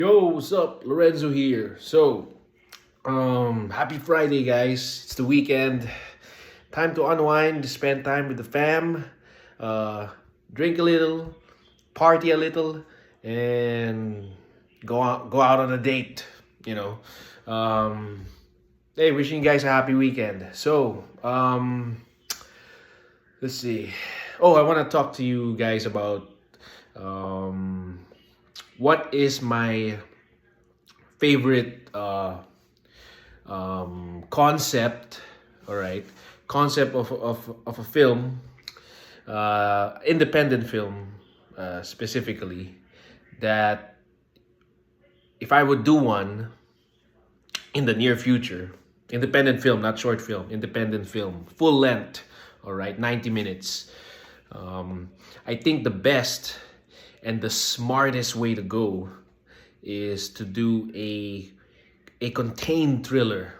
Yo, what's up? Lorenzo here. Happy Friday, guys. It's the weekend. Time to unwind, spend time with the fam, uh, drink a little, party a little, and go out on a date. You know. Um, hey, wishing you guys a happy weekend. Let's see. Oh, I want to talk to you guys about um, what is my favorite concept. All right, concept of a film, independent film, specifically, that if I would do one in the near future, independent film, not short film, independent film, full length, all right, 90 minutes. I think the best and the smartest way to go is to do a contained thriller.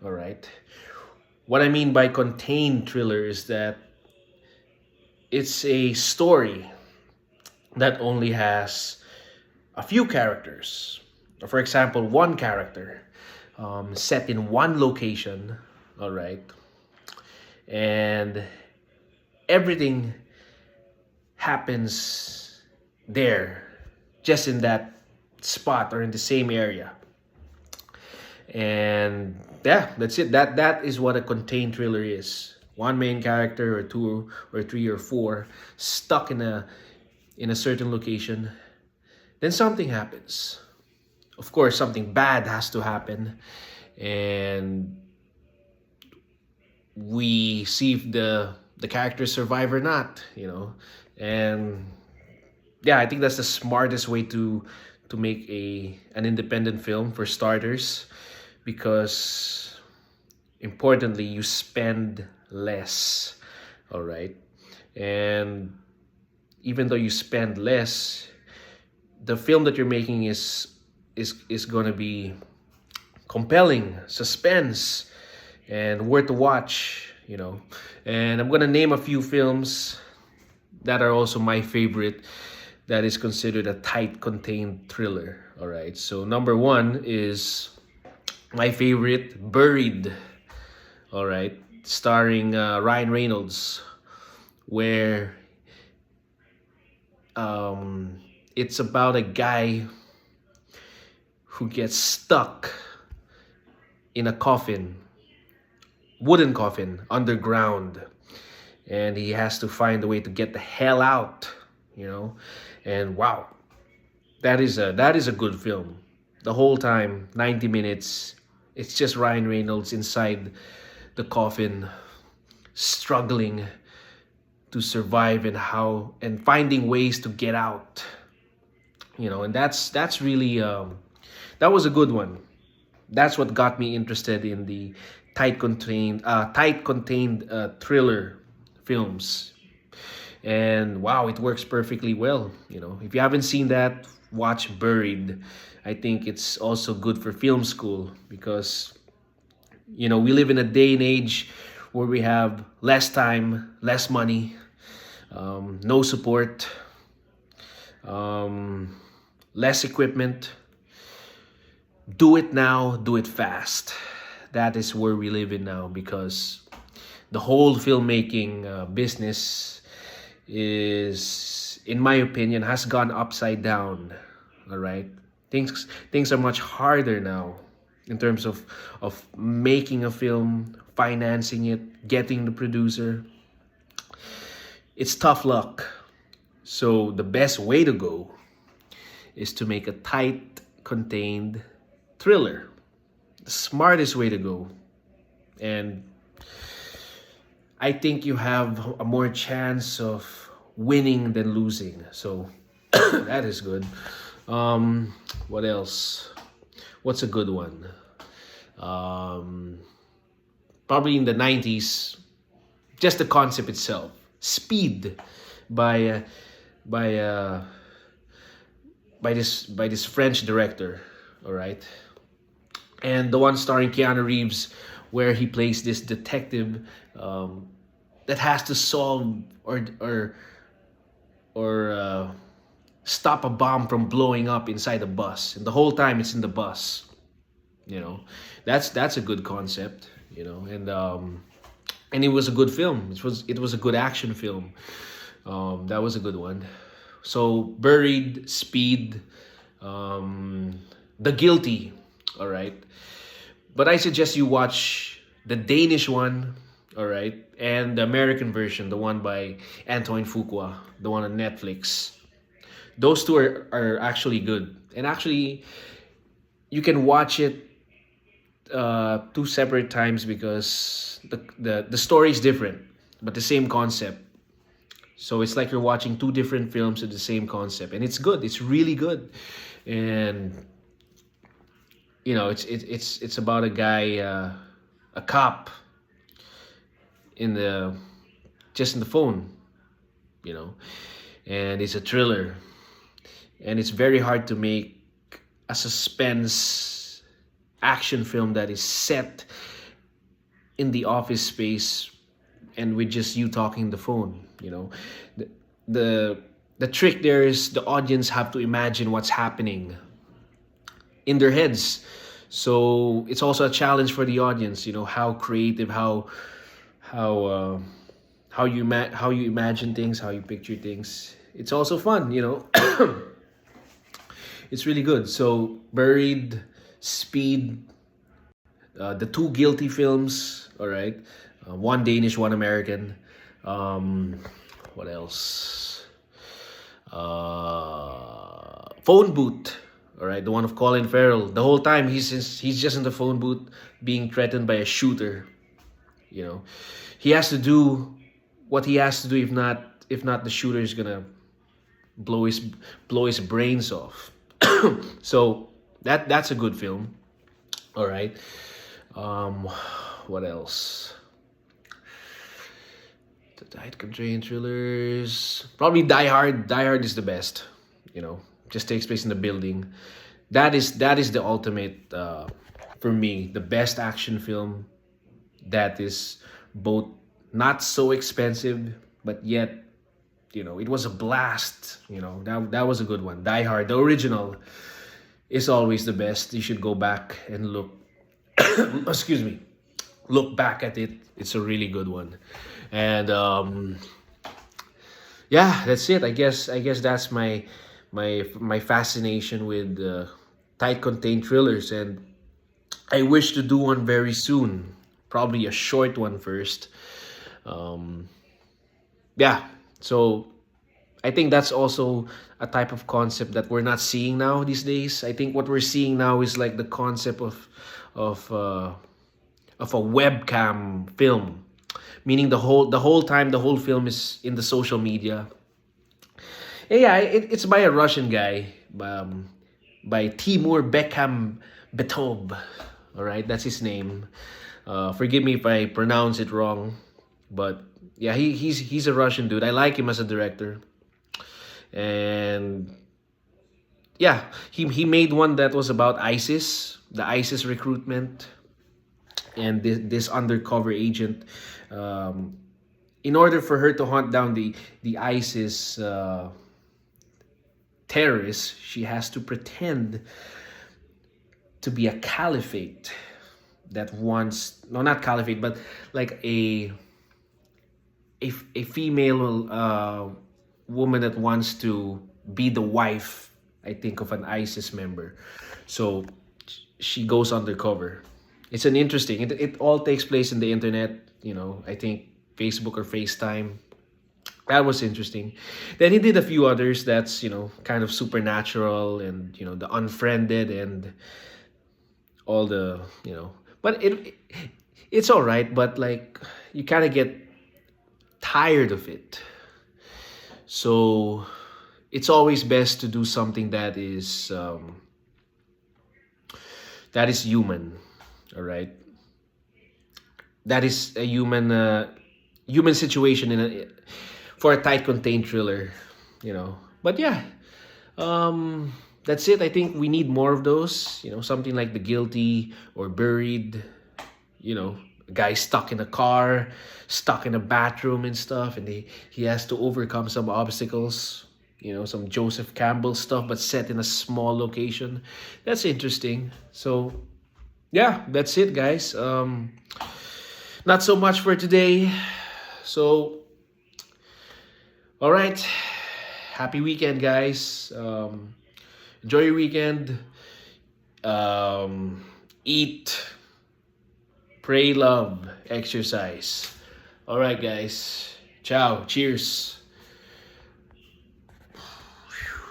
All right. What I mean by contained thriller is that it's a story that only has a few characters. For example, one character set in one location. All right. And everything happens there, just in that spot or in the same area. And yeah, that's it. That is what a contained thriller is. One main character or two or three or four stuck in a certain location. Then something happens. Of course, something bad has to happen, and we see if the characters survive or not. And yeah, I think that's the smartest way to make an independent film for starters, because importantly, you spend less. All right. And even though you spend less, the film that you're making is going to be compelling, suspense, and worth to watch. And I'm going to name a few films that are also my favorite, that is considered a tight contained thriller. All right, so number one is my favorite, Buried. All right, starring Ryan Reynolds, where it's about a guy who gets stuck in a coffin, wooden coffin, underground, and he has to find a way to get the hell out. And wow, that is a good film. The whole time, 90 minutes, it's just Ryan Reynolds inside the coffin, struggling to survive, and finding ways to get out. And that's really that was a good one. That's what got me interested in the tight contained thriller films. And wow, it works perfectly well. If you haven't seen that, watch Buried. I think it's also good for film school, because we live in a day and age where we have less time, less money, no support, um, less equipment. Do it now, do it fast. That is where we live in now, because the whole filmmaking business is, in my opinion, has gone upside down. All right, things are much harder now in terms of making a film, financing it, getting the producer. It's tough luck. So the best way to go is to make a tight, contained thriller. The smartest way to go. And I think you have a more chance of winning than losing. So that is good. What else? What's a good one? Um, Probably in the 90s, just the concept itself. Speed by uh, by uh, by this French director, all right? And the one starring Keanu Reeves, where he plays this detective that has to solve or stop a bomb from blowing up inside a bus, and the whole time it's in the bus. You know, that's a good concept. You know, and it was a good film. It was a good action film. That was a good one. So Buried, Speed, The Guilty. All right, but I suggest you watch the Danish one. All right, and the American version, the one by Antoine Fuqua, the one on Netflix. Those two are actually good, and actually you can watch it two separate times because the story is different, but the same concept. So it's like you're watching two different films with the same concept, and it's good. It's really good, and it's about a guy, a cop in the just in the phone, you know, and it's a thriller, and it's very hard to make a suspense action film that is set in the office space and with just you talking the phone. The the, the trick there is the audience have to imagine what's happening in their heads. So it's also a challenge for the audience. How creative, how how you imagine things, how you picture things. It's also fun. It's really good. So Buried, Speed, the two Guilty films. All right, one Danish, one American. What else? Phone Booth. All right, the one of Colin Farrell. The whole time he's just in the phone booth being threatened by a shooter. He has to do what he has to do. If not, the shooter is gonna blow his brains off. So that's a good film. All right. Um, what else? The tight contained thrillers. Probably Die Hard. Die Hard is the best. Just takes place in the building. That is the ultimate, for me, the best action film that is both not so expensive, but yet it was a blast. That was a good one. Die Hard, the original, is always the best. You should go back and look. Excuse me. Look back at it. It's a really good one, and yeah, that's it. I guess that's my fascination with tight contained thrillers, and I wish to do one very soon. Probably a short one first. Um, yeah, so I think that's also a type of concept that we're not seeing now these days. I think what we're seeing now is like the concept of uh, of a webcam film, meaning the whole time the whole film is in the social media. Yeah, it's by a Russian guy, by Timur Beckham Betov. All right, that's his name. Forgive me if I pronounce it wrong, but yeah, he's a Russian dude. I like him as a director, and yeah, he made one that was about ISIS, the ISIS recruitment, and this undercover agent. Um, in order for her to hunt down the ISIS terrorists, she has to pretend to be a caliphate that wants, no, not caliphate, but like a female woman that wants to be the wife, I think, of an ISIS member. So she goes undercover. It's an interesting. It all takes place in the internet. I think Facebook or FaceTime. That was interesting. Then he did a few others that's kind of supernatural, and the Unfriended, and all the but it's all right, but like you kind of get tired of it. So it's always best to do something that is human. All right, that is a human situation for a tight contained thriller. But yeah, that's it. I think we need more of those. Something like The Guilty or Buried. A guy stuck in a car, stuck in a bathroom and stuff, and he has to overcome some obstacles. some Joseph Campbell stuff, but set in a small location. That's interesting. So yeah, that's it, guys. Not so much for today. So all right, happy weekend, guys. Enjoy your weekend. Eat, pray, love, exercise. All right, guys. Ciao. Cheers.